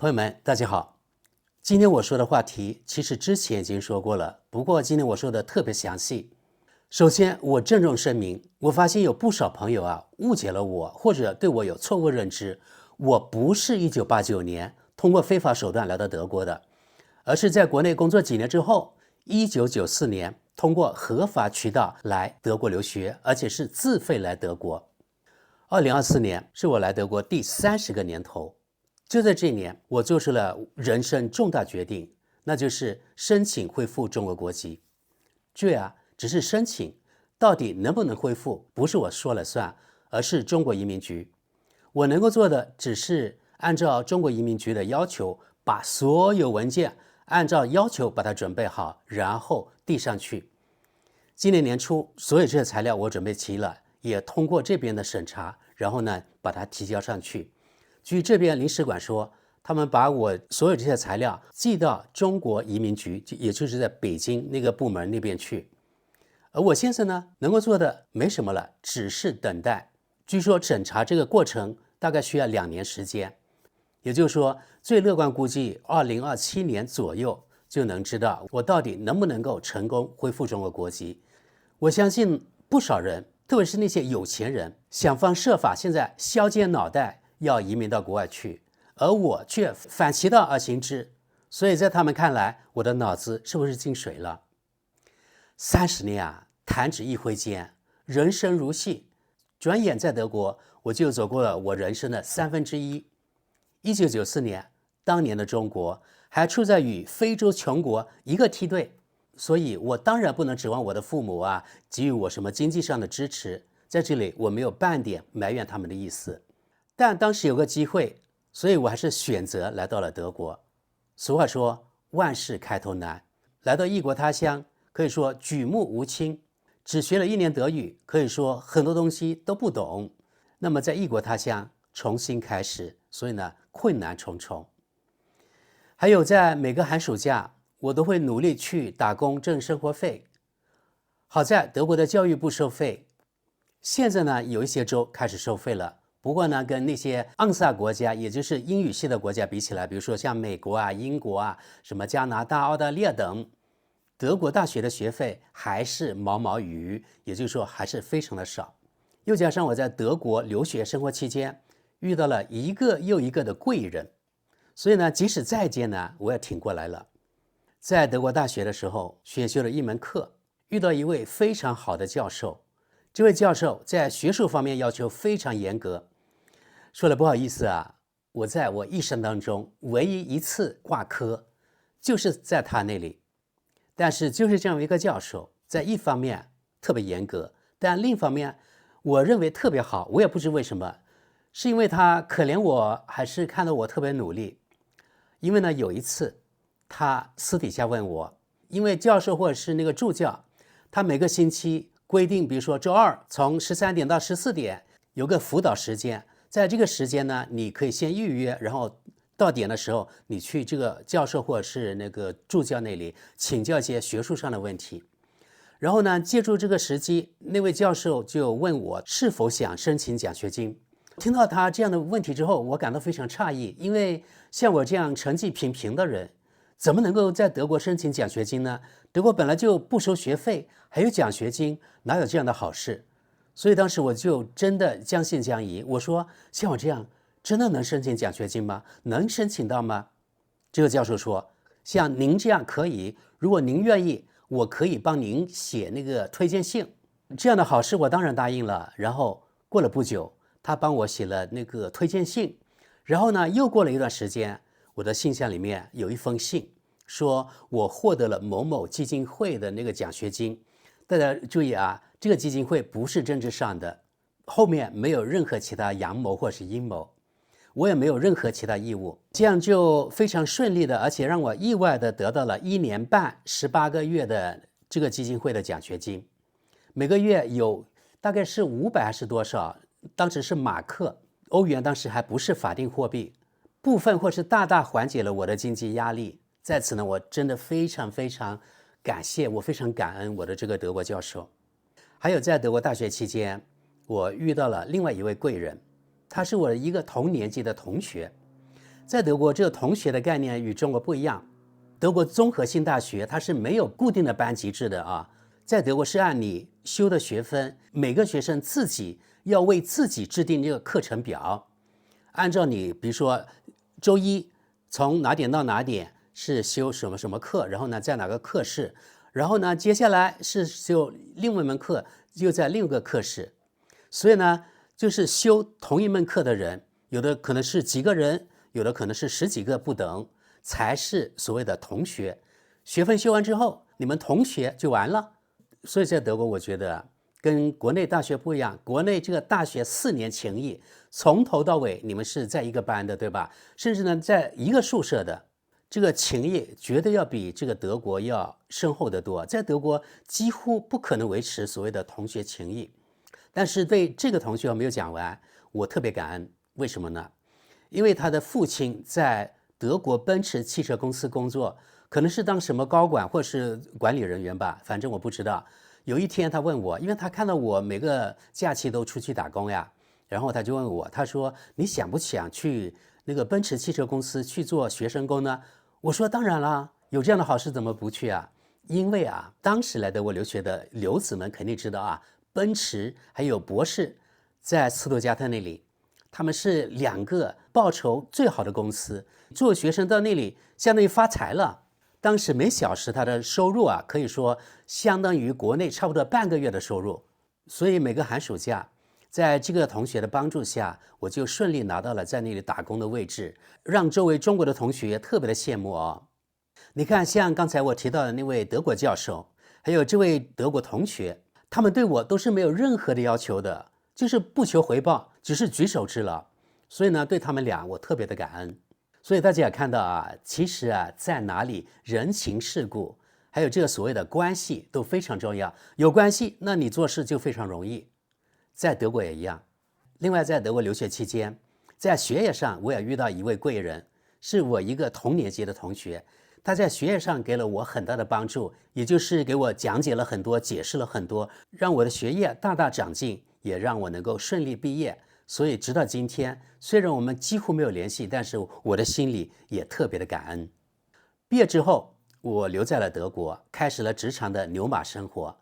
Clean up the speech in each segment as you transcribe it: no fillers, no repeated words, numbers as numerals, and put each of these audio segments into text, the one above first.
朋友们，大家好。今天我说的话题其实之前已经说过了，不过今天我说的特别详细。首先，我郑重声明，我发现有不少朋友误解了我，或者对我有错误认知。我不是1989年通过非法手段来到德国的，而是在国内工作几年之后，1994年通过合法渠道来德国留学，而且是自费来德国。2024年是我来德国第30个年头。就在这一年，我做出了人生重大决定，那就是申请恢复中国国籍。这只是申请，到底能不能恢复，不是我说了算，而是中国移民局。我能够做的只是按照中国移民局的要求，把所有文件按照要求把它准备好，然后递上去。今年年初，所有这些材料我准备齐了，也通过这边的审查，然后呢，把它提交上去。据这边领事馆说，他们把我所有这些材料寄到中国移民局，也就是在北京那个部门那边去。而我先生呢，能够做的没什么了，只是等待。据说审查这个过程大概需要2年时间，也就是说，最乐观估计2027年左右就能知道我到底能不能够成功恢复中国国籍。我相信不少人，特别是那些有钱人，想方设法现在削尖脑袋要移民到国外去，而我却反其道而行之，所以在他们看来，我的脑子是不是进水了？30年弹指一挥间，人生如戏，转眼在德国，我就走过了我人生的1/3。1994年，当年的中国还处在与非洲穷国一个梯队，所以我当然不能指望我的父母给予我什么经济上的支持，在这里我没有半点埋怨他们的意思。但当时有个机会，所以我还是选择来到了德国。俗话说，万事开头难，来到异国他乡，可以说举目无亲，只学了1年德语，可以说很多东西都不懂。那么在异国他乡重新开始，所以呢，困难重重。还有在每个寒暑假，我都会努力去打工挣生活费。好在德国的教育不收费，现在呢，有一些州开始收费了。不过呢，跟那些昂萨国家，也就是英语系的国家比起来，比如说像美国英国什么加拿大、澳大利亚等，德国大学的学费还是毛毛雨，也就是说还是非常的少。又加上我在德国留学生活期间，遇到了一个又一个的贵人，所以呢，即使再艰难，我也挺过来了。在德国大学的时候，选修了一门课，遇到一位非常好的教授。这位教授在学术方面要求非常严格，说了不好意思我在我一生当中唯一一次挂科，就是在他那里。但是就是这样一个教授，在一方面特别严格，但另一方面我认为特别好，我也不知为什么，是因为他可怜我，还是看到我特别努力？因为呢，有一次他私底下问我，因为教授或者是那个助教，他每个星期规定，比如说周二从13点到14点有个辅导时间，在这个时间呢，你可以先预约，然后到点的时候，你去这个教授或者是那个助教那里请教一些学术上的问题。然后呢，借助这个时机，那位教授就问我是否想申请奖学金。听到他这样的问题之后，我感到非常诧异，因为像我这样成绩平平的人，怎么能够在德国申请奖学金呢？德国本来就不收学费，还有奖学金，哪有这样的好事？所以当时我就真的将信将疑，我说像我这样真的能申请奖学金吗？能申请到吗？这个教授说，像您这样可以，如果您愿意，我可以帮您写那个推荐信。这样的好事我当然答应了。然后过了不久，他帮我写了那个推荐信。然后呢，又过了一段时间，我的信箱里面有一封信，说我获得了某某基金会的那个奖学金。大家注意这个基金会不是政治上的，后面没有任何其他阳谋或是阴谋，我也没有任何其他义务，这样就非常顺利的，而且让我意外的得到了1年半18个月的这个基金会的奖学金，每个月有大概是500还是多少，当时是马克，欧元当时还不是法定货币，部分或是大大缓解了我的经济压力。在此呢，我真的非常非常感谢，我非常感恩我的这个德国教授。还有在德国大学期间，我遇到了另外一位贵人，他是我的一个同年级的同学。在德国，这个同学的概念与中国不一样。德国综合性大学它是没有固定的班级制的啊，在德国是按你修的学分，每个学生自己要为自己制定这个课程表，按照你比如说周一从哪点到哪点是修什么什么课，然后呢在哪个课室，然后呢接下来是修另外一门课，又在另一个课室。所以呢就是修同一门课的人，有的可能是几个人，有的可能是十几个不等，才是所谓的同学。学分修完之后，你们同学就完了。所以在德国我觉得跟国内大学不一样，国内这个大学4年情谊，从头到尾你们是在一个班的，对吧？甚至呢在一个宿舍的，这个情谊绝对要比这个德国要深厚得多。在德国几乎不可能维持所谓的同学情谊。但是对这个同学我没有讲完，我特别感恩。为什么呢？因为他的父亲在德国奔驰汽车公司工作，可能是当什么高管或是管理人员吧，反正我不知道。有一天他问我，因为他看到我每个假期都出去打工呀，然后他就问我，他说你想不想去那个奔驰汽车公司去做学生工呢？我说当然啦，有这样的好事怎么不去啊？因为啊，当时来德国留学的留子们肯定知道啊，奔驰还有博士在斯图加特那里，他们是2个报酬最好的公司，做学生到那里相当于发财了。当时每小时他的收入啊，可以说相当于国内差不多半个月的收入。所以每个寒暑假，在这个同学的帮助下，我就顺利拿到了在那里打工的位置，让周围中国的同学特别的羡慕哦。你看，像刚才我提到的那位德国教授，还有这位德国同学，他们对我都是没有任何的要求的，就是不求回报，只是举手之劳。所以呢，对他们俩我特别的感恩。所以大家也看到啊，其实啊，在哪里人情世故，还有这个所谓的关系都非常重要。有关系，那你做事就非常容易。在德国也一样。另外，在德国留学期间，在学业上我也遇到一位贵人，是我一个同年级的同学。他在学业上给了我很大的帮助，也就是给我讲解了很多，解释了很多，让我的学业大大长进，也让我能够顺利毕业。所以直到今天，虽然我们几乎没有联系，但是我的心里也特别的感恩。毕业之后，我留在了德国，开始了职场的牛马生活。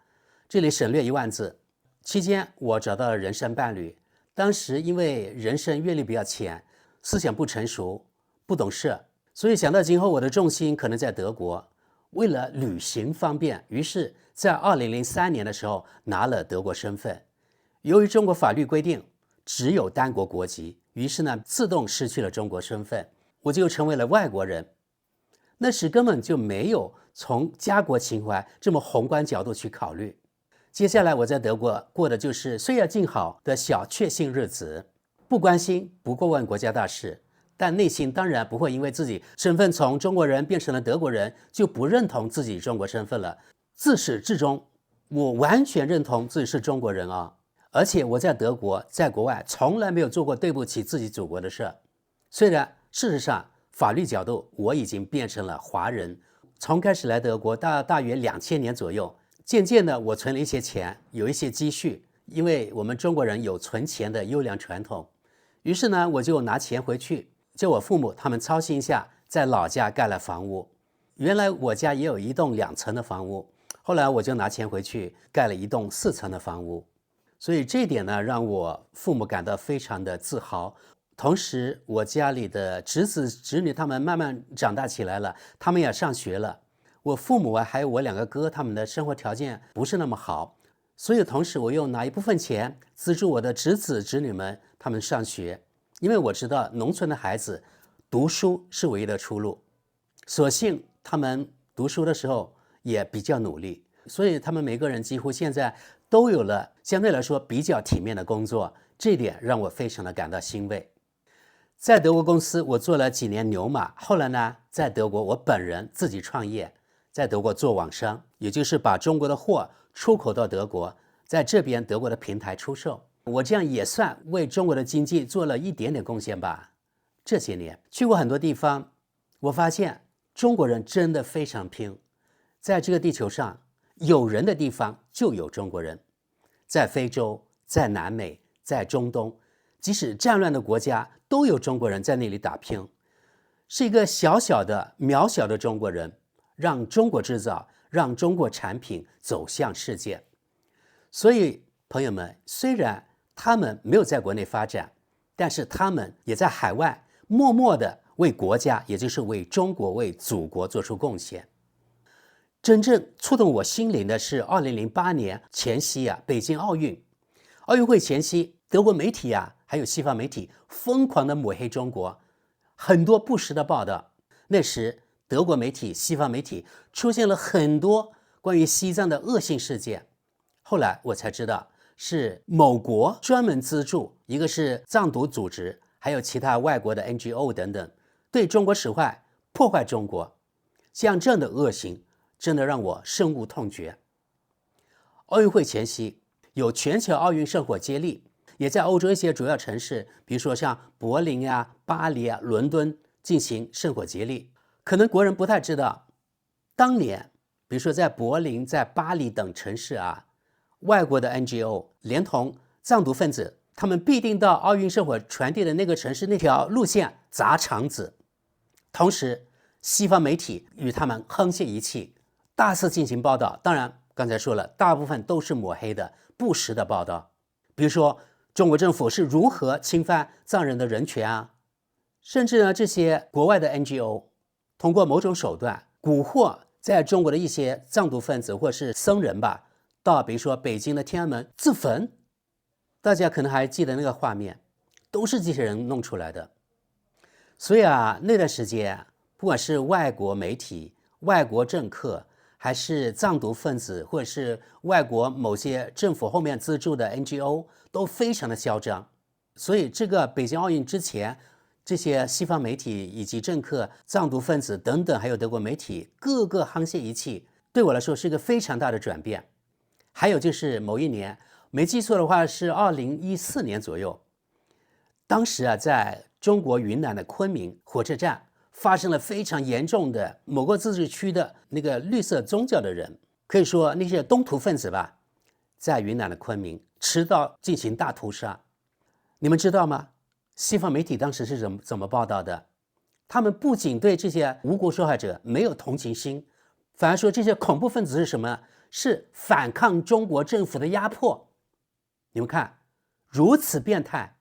这里省略1万字。期间我找到了人生伴侣，当时因为人生阅历比较浅，思想不成熟，不懂事，所以想到今后我的重心可能在德国，为了旅行方便，于是在2003年的时候拿了德国身份。由于中国法律规定只有单国国籍，于是呢自动失去了中国身份，我就成为了外国人。那时根本就没有从家国情怀这么宏观角度去考虑。接下来我在德国过的就是岁月静好的小确幸日子，不关心不过问国家大事，但内心当然不会因为自己身份从中国人变成了德国人就不认同自己中国身份了。自始至终我完全认同自己是中国人啊！而且我在德国在国外从来没有做过对不起自己祖国的事。虽然事实上法律角度我已经变成了华人，从开始来德国大约2000年左右，渐渐的我存了一些钱，有一些积蓄，因为我们中国人有存钱的优良传统。于是呢我就拿钱回去，叫我父母他们操心一下，在老家盖了房屋。原来我家也有一栋2层的房屋，后来我就拿钱回去盖了一栋4层的房屋。所以这一点呢让我父母感到非常的自豪。同时我家里的侄子侄女他们慢慢长大起来了，他们也上学了。我父母啊还有我2个哥，他们的生活条件不是那么好，所以同时我又拿一部分钱资助我的侄子侄女们他们上学。因为我知道农村的孩子读书是唯一的出路，所幸他们读书的时候也比较努力，所以他们每个人几乎现在都有了相对来说比较体面的工作，这一点让我非常的感到欣慰。在德国公司我做了几年牛马，后来呢在德国我本人自己创业，在德国做网商，也就是把中国的货出口到德国，在这边德国的平台出售。我这样也算为中国的经济做了一点点贡献吧。这些年去过很多地方，我发现中国人真的非常拼。在这个地球上有人的地方就有中国人，在非洲，在南美，在中东，即使战乱的国家都有中国人在那里打拼。是一个小小的、渺小的中国人，让中国制造、让中国产品走向世界。所以，朋友们，虽然他们没有在国内发展，但是他们也在海外默默地为国家，也就是为中国、为祖国做出贡献。真正触动我心灵的是2008年前夕北京奥运会前夕，德国媒体还有西方媒体疯狂地抹黑中国，很多不实的报道。那时德国媒体、西方媒体出现了很多关于西藏的恶性事件。后来我才知道，是某国专门资助，一个是藏独组织，还有其他外国的 NGO 等等，对中国使坏，破坏中国。像这样的恶行，真的让我深恶痛绝。奥运会前夕，有全球奥运圣火接力，也在欧洲一些主要城市，比如说像柏林巴黎伦敦进行圣火接力。可能国人不太知道，当年比如说在柏林、在巴黎等城市外国的 NGO 连同藏独分子，他们必定到奥运圣火传递的那个城市那条路线砸场子。同时西方媒体与他们沆瀣一气，大肆进行报道。当然刚才说了，大部分都是抹黑的、不实的报道。比如说中国政府是如何侵犯藏人的人权甚至呢，这些国外的 NGO 通过某种手段蛊惑在中国的一些藏独分子或是僧人到比如说北京的天安门自焚。大家可能还记得那个画面，都是这些人弄出来的。所以那段时间不管是外国媒体、外国政客，还是藏独分子，或者是外国某些政府后面资助的 NGO， 都非常的嚣张。所以这个北京奥运之前，这些西方媒体以及政客、藏独分子等等，还有德国媒体，个个沆瀣一气，对我来说是一个非常大的转变。还有就是某一年，没记错的话是2014年左右，当时在中国云南的昆明火车站发生了非常严重的某个自治区的那个绿色宗教的人，可以说那些东突分子在云南的昆明持刀进行大屠杀。你们知道吗？西方媒体当时是怎么报道的？他们不仅对这些无辜受害者没有同情心，反而说这些恐怖分子是什么？是反抗中国政府的压迫。你们看，如此变态，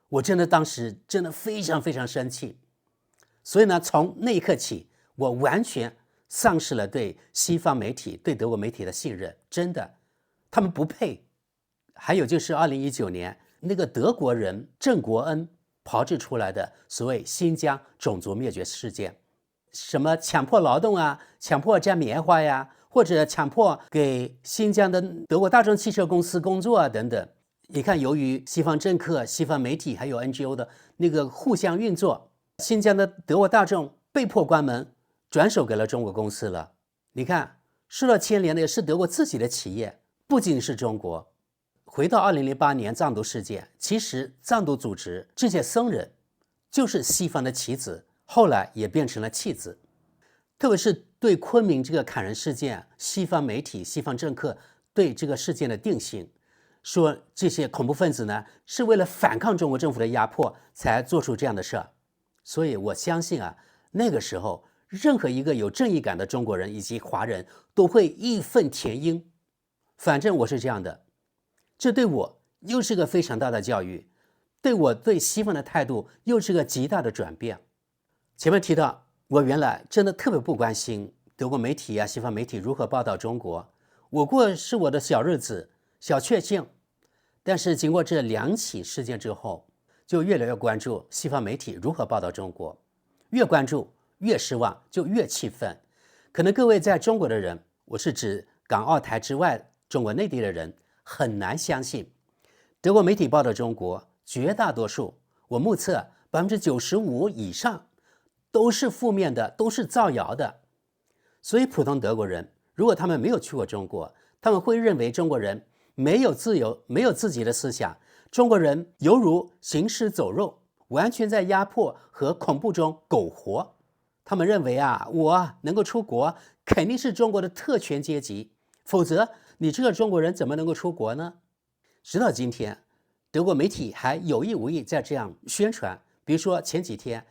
我真的当时真的非常非常生气。所以呢，从那一刻起，我完全丧失了对西方媒体、对德国媒体的信任，真的，他们不配。还有就是2019年那个德国人郑国恩炮制出来的所谓新疆种族灭绝事件，什么强迫劳动强迫摘棉花或者强迫给新疆的德国大众汽车公司工作等等。你看，由于西方政客、西方媒体还有 NGO 的那个互相运作，新疆的德国大众被迫关门，转手给了中国公司了。你看，受到牵连的也是德国自己的企业，不仅是中国。回到2008年藏独事件，其实藏独组织这些僧人就是西方的棋子，后来也变成了弃子。特别是对昆明这个砍人事件，西方媒体、西方政客对这个事件的定性，说这些恐怖分子呢是为了反抗中国政府的压迫才做出这样的事儿。所以我相信那个时候任何一个有正义感的中国人以及华人都会义愤填膺。反正我是这样的，这对我又是个非常大的教育，对我对西方的态度又是个极大的转变。前面提到，我原来真的特别不关心德国媒体西方媒体如何报道中国，我过是我的小日子、小确幸。但是经过这2起事件之后，就越来越关注西方媒体如何报道中国，越关注越失望，就越气愤。可能各位在中国的人，我是指港澳台之外中国内地的人，很难相信德国媒体报道中国，绝大多数我目测95%以上都是负面的，都是造谣的。所以普通德国人如果他们没有去过中国，他们会认为中国人没有自由，没有自己的思想，中国人犹如行尸走肉，完全在压迫和恐怖中苟活。他们认为我能够出国肯定是中国的特权阶级，否则你这个中国人怎么能够出国呢？直到今天，德国媒体还有意无意在这样宣传。比如说前几天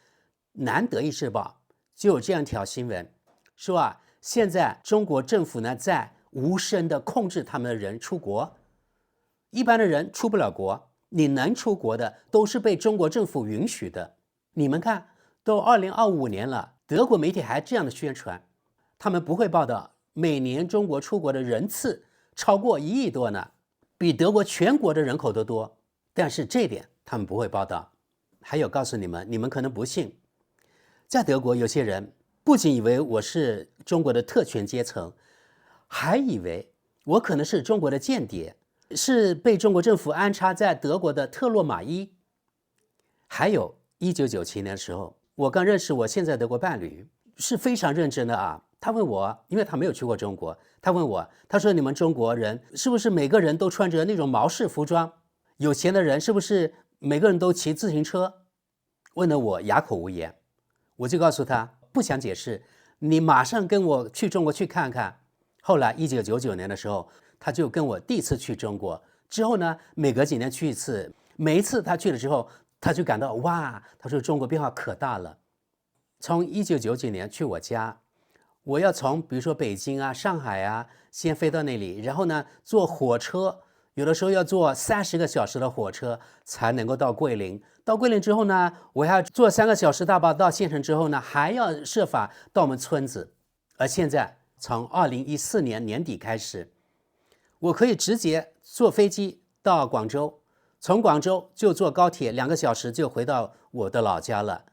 难得一世报就有这样一条新闻，说现在中国政府呢在无声的控制他们的人出国，一般的人出不了国，你能出国的都是被中国政府允许的。你们看，都2025年了，德国媒体还这样的宣传，他们不会报道每年中国出国的人次超过1亿多呢，比德国全国的人口都多，但是这点他们不会报道。还有告诉你们，你们可能不信，在德国有些人不仅以为我是中国的特权阶层，还以为我可能是中国的间谍，是被中国政府安插在德国的特洛玛依。还有1997年的时候，我刚认识我现在德国伴侣，是非常认真的他问我，因为他没有去过中国，他问我，他说你们中国人是不是每个人都穿着那种毛式服装？有钱的人是不是每个人都骑自行车？问得我哑口无言。我就告诉他，不想解释，你马上跟我去中国去看看。后来1999年的时候，他就跟我第一次去中国，之后呢，每隔几年去一次，每一次他去了之后，他就感到哇，他说中国变化可大了。从1999年去我家，我要从比如说北京上海先飞到那里，然后呢坐火车，有的时候要坐30个小时的火车才能够到桂林。到桂林之后呢，我还要坐3个小时大巴到县城，之后呢还要设法到我们村子。而现在从2014年年底开始，我可以直接坐飞机到广州，从广州就坐高铁2个小时就回到我的老家了。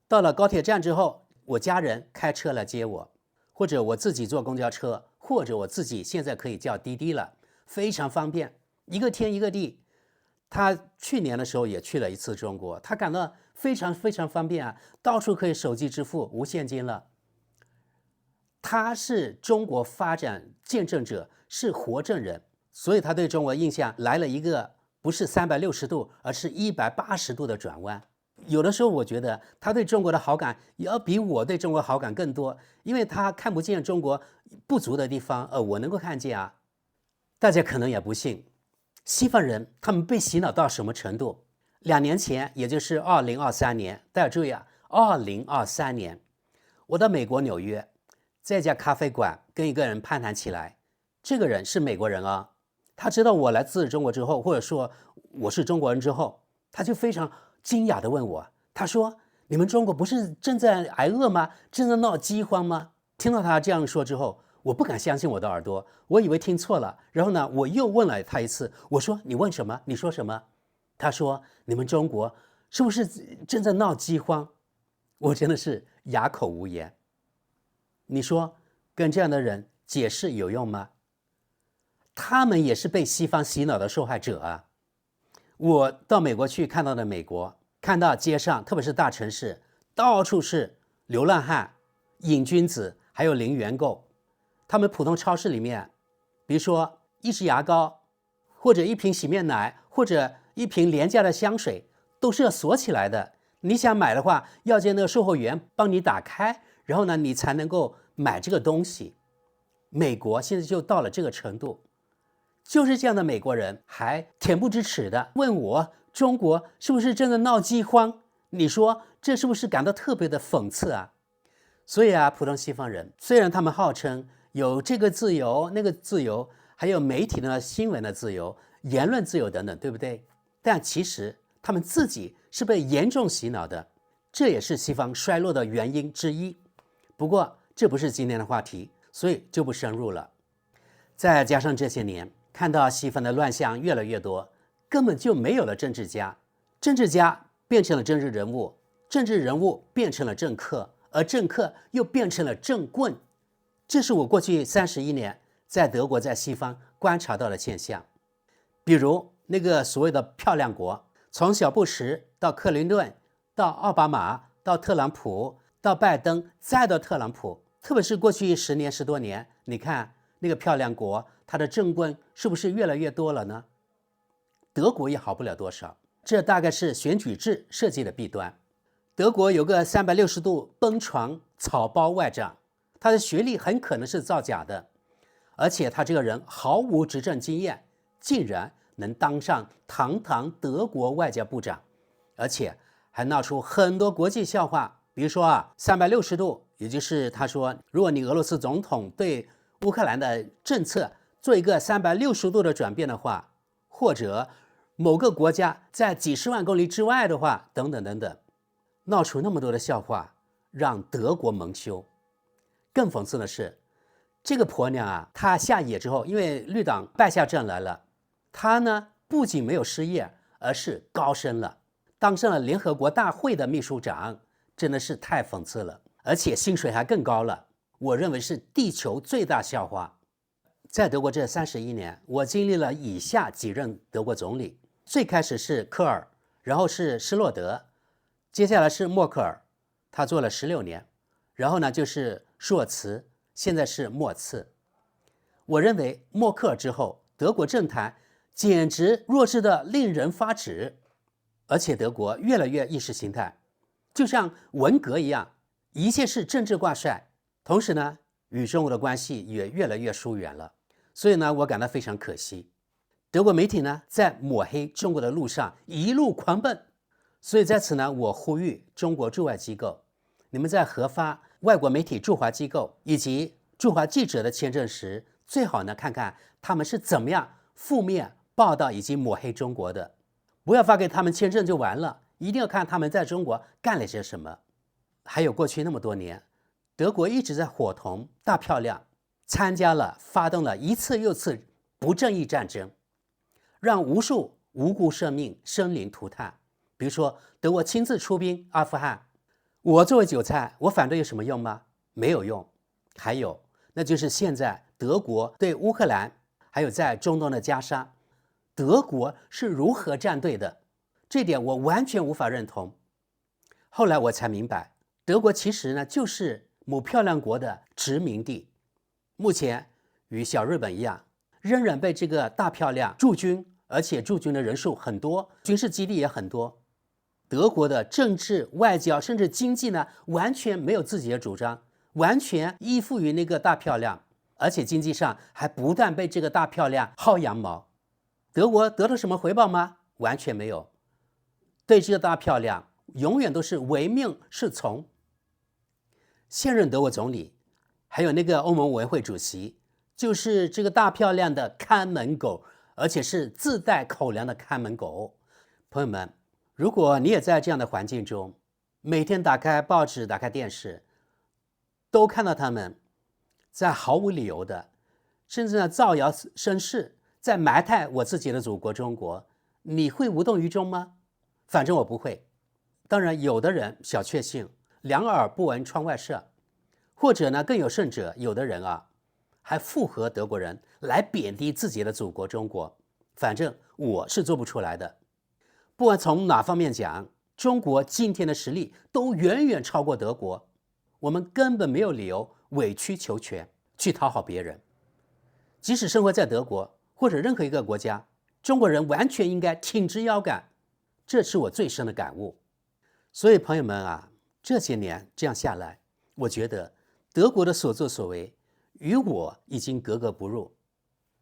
到了高铁站之后，我家人开车来接我，或者我自己坐公交车，或者我自己现在可以叫滴滴了，非常方便，一个天一个地。他去年的时候也去了一次中国，他感到非常非常方便到处可以手机支付，无现金了。他是中国发展见证者，是活证人，所以他对中国印象来了一个不是360度，而是180度的转弯。有的时候我觉得他对中国的好感要比我对中国好感更多，因为他看不见中国不足的地方，我能够看见大家可能也不信，西方人他们被洗脑到什么程度？2年前，也就是2023年，大家注意2023年，我到美国纽约，在一家咖啡馆跟一个人攀谈起来，这个人是美国人他知道我来自中国之后，或者说我是中国人之后，他就非常惊讶地问我，他说你们中国不是正在挨饿吗？正在闹饥荒吗？听到他这样说之后，我不敢相信我的耳朵，我以为听错了。然后呢，我又问了他一次，我说你问什么？你说什么？他说你们中国是不是正在闹饥荒？我真的是哑口无言。你说跟这样的人解释有用吗？他们也是被西方洗脑的受害者我到美国去看到的美国，看到街上特别是大城市到处是流浪汉、瘾君子，还有零元购。他们普通超市里面，比如说1支牙膏，或者1瓶洗面奶，或者1瓶廉价的香水，都是要锁起来的。你想买的话，要叫那个售货员帮你打开，然后呢，你才能够买这个东西。美国现在就到了这个程度，就是这样的美国人还恬不知耻的问我，中国是不是正在闹饥荒？你说这是不是感到特别的讽刺所以普通西方人虽然他们号称有这个自由那个自由，还有媒体的新闻的自由、言论自由等等，对不对？但其实他们自己是被严重洗脑的，这也是西方衰落的原因之一。不过这不是今天的话题，所以就不深入了。再加上这些年看到西方的乱象越来越多，根本就没有了政治家，政治家变成了政治人物，政治人物变成了政客，而政客又变成了政棍。这是我过去31年在德国在西方观察到的现象。比如那个所谓的漂亮国，从小布什到克林顿，到奥巴马，到特朗普，到拜登，再到特朗普，特别是过去10年10多年，你看那个漂亮国，它的政棍是不是越来越多了呢？德国也好不了多少，这大概是选举制设计的弊端。德国有个360度崩床草包外长，他的学历很可能是造假的，而且他这个人毫无执政经验，竟然能当上堂堂德国外交部长，而且还闹出很多国际笑话。比如说啊，360度，也就是他说，如果你俄罗斯总统对乌克兰的政策做一个360度的转变的话，或者某个国家在几十万公里之外的话，等等等等，闹出那么多的笑话，让德国蒙羞。更讽刺的是，这个婆娘啊，她下野之后，因为绿党败下阵来了，她呢不仅没有失业，而是高升了，当上了联合国大会的秘书长，真的是太讽刺了，而且薪水还更高了。我认为是地球最大笑话。在德国这31年，我经历了以下几任德国总理，最开始是科尔，然后是施洛德，接下来是默克尔，他做了16年，然后呢就是舒尔茨，现在是默茨。我认为默克尔之后，德国政坛简直弱智的令人发指，而且德国越来越意识形态，就像文革一样，一切是政治挂帅，同时呢，与中国的关系也越来越疏远了。所以呢，我感到非常可惜。德国媒体呢，在抹黑中国的路上一路狂奔。所以在此呢，我呼吁中国驻外机构，你们在核发外国媒体驻华机构以及驻华记者的签证时，最好呢看看他们是怎么样负面报道以及抹黑中国的，不要发给他们签证就完了，一定要看他们在中国干了些什么。还有过去那么多年，德国一直在伙同大漂亮发动了一次又次不正义战争，让无数无辜生命生灵涂炭。比如说德国亲自出兵阿富汗，我作为韭菜，我反对有什么用吗？没有用。还有，那就是现在德国对乌克兰还有在中东的加沙，德国是如何站队的，这点我完全无法认同。后来我才明白，德国其实呢就是某漂亮国的殖民地，目前与小日本一样，仍然被这个大漂亮驻军，而且驻军的人数很多，军事基地也很多。德国的政治、外交甚至经济呢，完全没有自己的主张，完全依附于那个大漂亮，而且经济上还不断被这个大漂亮薅羊毛。德国得到什么回报吗？完全没有。对这个大漂亮，永远都是唯命是从。现任德国总理，还有那个欧盟委员会主席，就是这个大漂亮的看门狗，而且是自带口粮的看门狗。朋友们，如果你也在这样的环境中，每天打开报纸、打开电视，都看到他们在毫无理由的，甚至呢造谣生事，在埋汰我自己的祖国中国，你会无动于衷吗？反正我不会。当然，有的人小确幸，两耳不闻窗外事，或者呢更有甚者，有的人啊还附和德国人来贬低自己的祖国中国。反正我是做不出来的。不管从哪方面讲，中国今天的实力都远远超过德国，我们根本没有理由委曲求全去讨好别人。即使生活在德国或者任何一个国家，中国人完全应该挺直腰杆，这是我最深的感悟。所以朋友们啊，这些年这样下来，我觉得德国的所作所为与我已经格格不入。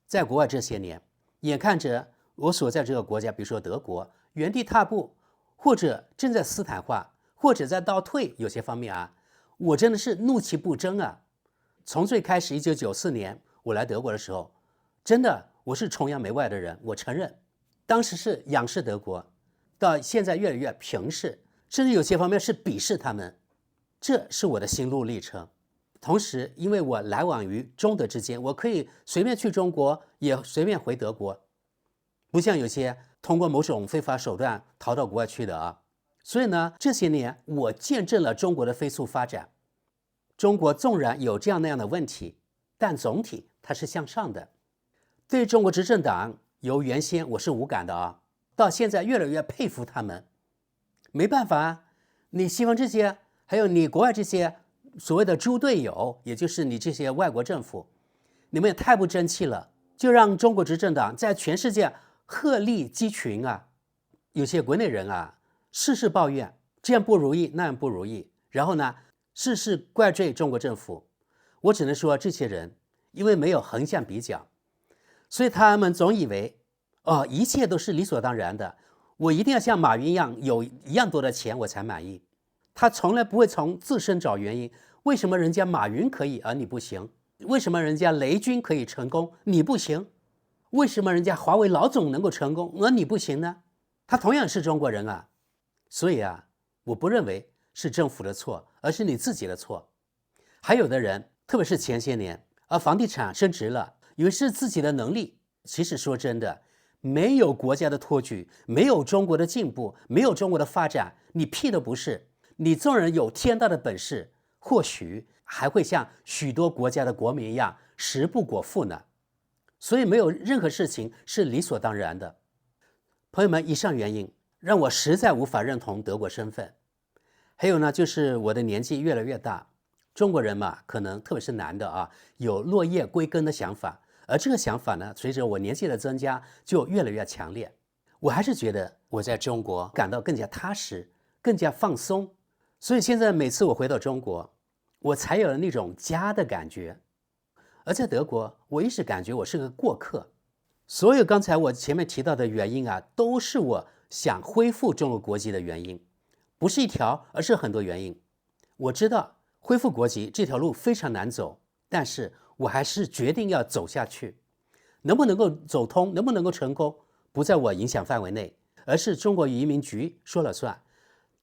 在国外这些年，眼看着我所在这个国家，比如说德国，原地踏步，或者正在斯坦化，或者在倒退，有些方面啊，我真的是怒其不争啊。从最开始1994年我来德国的时候，真的我是崇洋媚外的人，我承认，当时是仰视德国，到现在越来越平视，甚至有些方面是鄙视他们，这是我的心路历程。同时，因为我来往于中德之间，我可以随便去中国，也随便回德国，不像有些通过某种非法手段逃到国外去的啊。所以呢，这些年我见证了中国的飞速发展。中国纵然有这样那样的问题，但总体它是向上的。对中国执政党，由原先我是无感的啊，到现在越来越佩服他们。没办法啊，你西方这些，还有你国外这些所谓的猪队友，也就是你这些外国政府，你们也太不争气了，就让中国执政党在全世界鹤立鸡群啊。有些国内人啊，事事抱怨，这样不如意，那样不如意，然后呢，事事怪罪中国政府。我只能说，这些人因为没有横向比较，所以他们总以为一切都是理所当然的，我一定要像马云一样有一样多的钱我才满意。他从来不会从自身找原因。为什么人家马云可以而你不行？为什么人家雷军可以成功你不行？为什么人家华为老总能够成功而你不行呢？他同样是中国人啊。所以啊，我不认为是政府的错，而是你自己的错。还有的人，特别是前些年房地产升值了，以为是自己的能力，其实说真的，没有国家的托举，没有中国的进步，没有中国的发展，你屁都不是。你纵然有天大的本事，或许还会像许多国家的国民一样食不果腹呢。所以没有任何事情是理所当然的。朋友们，以上原因让我实在无法认同德国身份。还有呢，就是我的年纪越来越大，中国人嘛，可能特别是男的啊，有落叶归根的想法，而这个想法呢，随着我年纪的增加，就越来越强烈。我还是觉得我在中国感到更加踏实，更加放松。所以现在每次我回到中国，我才有了那种家的感觉。而在德国，我一直感觉我是个过客。所有刚才我前面提到的原因啊，都是我想恢复中国国籍的原因，不是一条，而是很多原因。我知道恢复国籍这条路非常难走，但是我还是决定要走下去。能不能够走通，能不能够成功，不在我影响范围内，而是中国移民局说了算。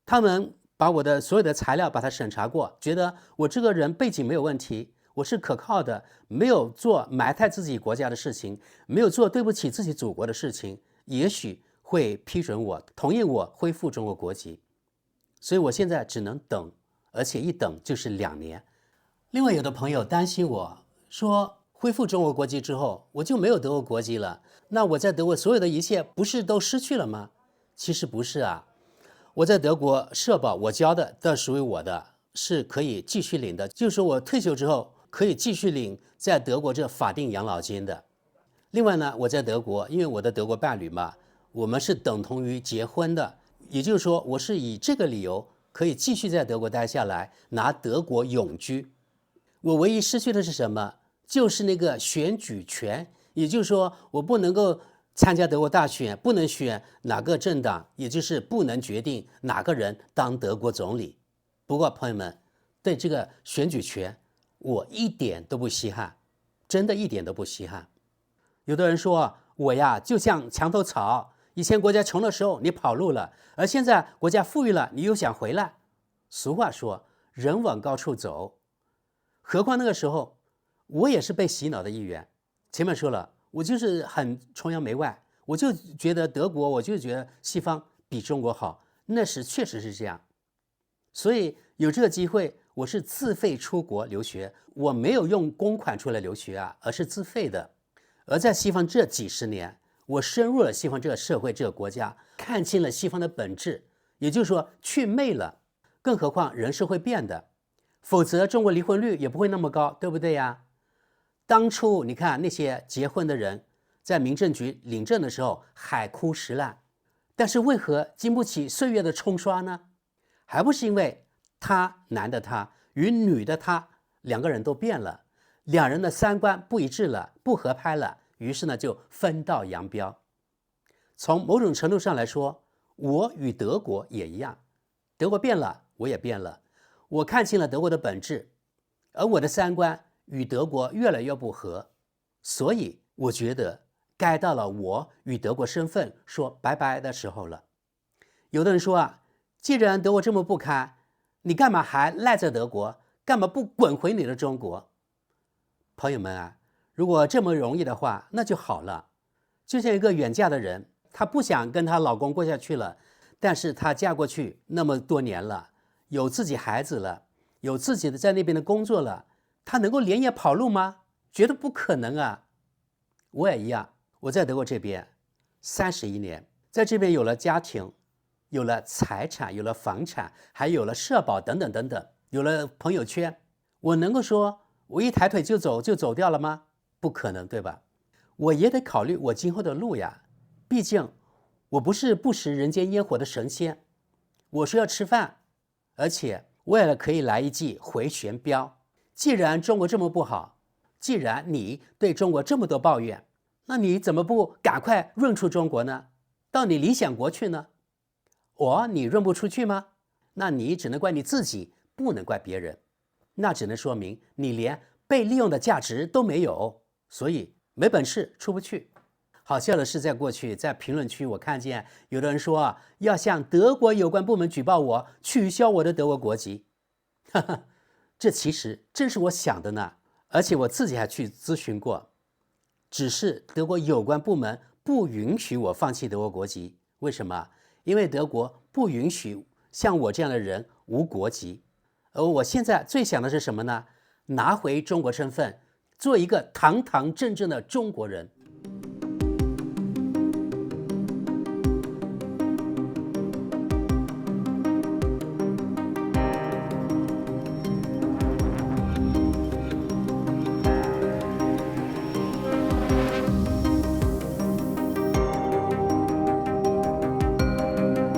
他们把我的所有的材料把它审查过，觉得我这个人背景没有问题，我是可靠的，没有做埋汰自己国家的事情，没有做对不起自己祖国的事情，也许会批准我，同意我恢复中国国籍。所以我现在只能等，而且一等就是2年。另外有的朋友担心我说，恢复中国国籍之后，我就没有德国国籍了，那我在德国所有的一切不是都失去了吗？其实不是啊。我在德国社保我交的，但属于我的，是可以继续领的，就是说我退休之后可以继续领在德国这法定养老金的。另外呢，我在德国，因为我的德国伴侣嘛，我们是等同于结婚的，也就是说我是以这个理由可以继续在德国待下来，拿德国永居。我唯一失去的是什么？就是那个选举权，也就是说我不能够参加德国大选，不能选哪个政党，也就是不能决定哪个人当德国总理。不过朋友们，对这个选举权我一点都不稀罕，真的一点都不稀罕。有的人说我呀就像墙头草，以前国家穷的时候你跑路了，而现在国家富裕了你又想回来。俗话说人往高处走，何况那个时候我也是被洗脑的一员。前面说了，我就是很崇洋媚外，我就觉得德国，我就觉得西方比中国好，那是确实是这样。所以有这个机会，我是自费出国留学，我没有用公款出来留学啊，而是自费的。而在西方这几十年，我深入了西方这个社会这个国家，看清了西方的本质，也就是说去魅了。更何况人是会变的，否则中国离婚率也不会那么高，对不对呀？当初你看那些结婚的人在民政局领证的时候海枯石烂，但是为何经不起岁月的冲刷呢？还不是因为男的他与女的他两个人都变了，两人的三观不一致了，不合拍了，于是呢就分道扬镳。从某种程度上来说，我与德国也一样，德国变了，我也变了，我看清了德国的本质，而我的三观与德国越来越不合，所以我觉得该到了我与德国身份说拜拜的时候了。有的人说啊，既然德国这么不堪，你干嘛还赖在德国？干嘛不滚回你的中国？朋友们啊，如果这么容易的话，那就好了。就像一个远嫁的人，她不想跟她老公过下去了，但是她嫁过去那么多年了，有自己孩子了，有自己的在那边的工作了，她能够连夜跑路吗？绝对不可能啊！我也一样，我在德国这边31年，在这边有了家庭，有了财产，有了房产，还有了社保等等等等，有了朋友圈。我能够说我一抬腿就走掉了吗？不可能，对吧？我也得考虑我今后的路呀，毕竟我不是不食人间烟火的神仙，我是要吃饭，而且为了可以来一记回旋镖。既然中国这么不好，既然你对中国这么多抱怨，那你怎么不赶快润出中国呢？到你理想国去呢？你润不出去吗？那你只能怪你自己，不能怪别人。那只能说明你连被利用的价值都没有，所以没本事出不去。好笑的是，在过去在评论区我看见有的人说要向德国有关部门举报我，取消我的德国国籍。哈哈，这其实正是我想的呢，而且我自己还去咨询过，只是德国有关部门不允许我放弃德国国籍。为什么？因为德国不允许像我这样的人无国籍。而我现在最想的是什么呢？拿回中国身份，做一个堂堂正正的中国人。